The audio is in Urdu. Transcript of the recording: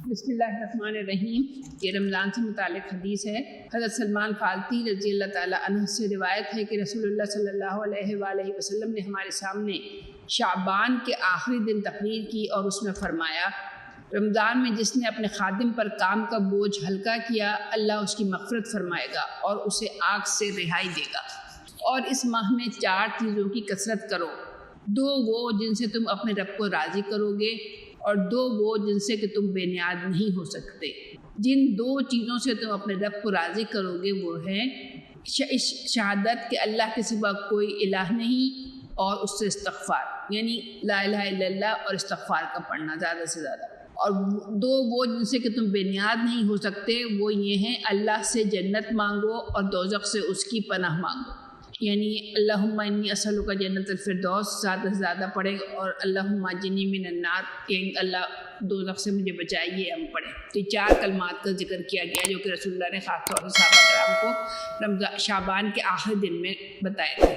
بسم اللہ الرحمن الرحیم۔ یہ رمضان سے متعلق حدیث ہے۔ حضرت سلمان فارسی رضی اللہ تعالیٰ عنہ سے روایت ہے کہ رسول اللہ صلی اللہ علیہ وآلہ وسلم نے ہمارے سامنے شعبان کے آخری دن تقریر کی اور اس میں فرمایا، رمضان میں جس نے اپنے خادم پر کام کا بوجھ ہلکا کیا، اللہ اس کی مغفرت فرمائے گا اور اسے آگ سے رہائی دے گا۔ اور اس ماہ میں 4 چیزوں کی کثرت کرو، 2 وہ جن سے تم اپنے رب کو راضی کرو گے، اور 2 وہ جن سے کہ تم بے نیاز نہیں ہو سکتے۔ جن 2 چیزوں سے تم اپنے رب کو راضی کرو گے وہ ہیں شہادت کہ اللہ کے سوا کوئی الہ نہیں، اور اس سے استغفار، یعنی لا الہ الا اللہ اور استغفار کا پڑھنا زیادہ سے زیادہ۔ اور 2 وہ جن سے کہ تم بے نیاز نہیں ہو سکتے وہ یہ ہیں اللہ سے جنت مانگو اور دوزخ سے اس کی پناہ مانگو، یعنی اللہم انی اسألک جنت الفردوس زیادہ سے زیادہ پڑھے، اور اللہم اجرنی من النار، یعنی اللہ دوزخ سے مجھے بچائیے، ہم پڑھیں۔ تو 4 کلمات کا ذکر کیا گیا جو کہ رسول اللہ نے خاص طور سے صحابہ کرام کو شعبان کے آخری دن میں بتائے تھے۔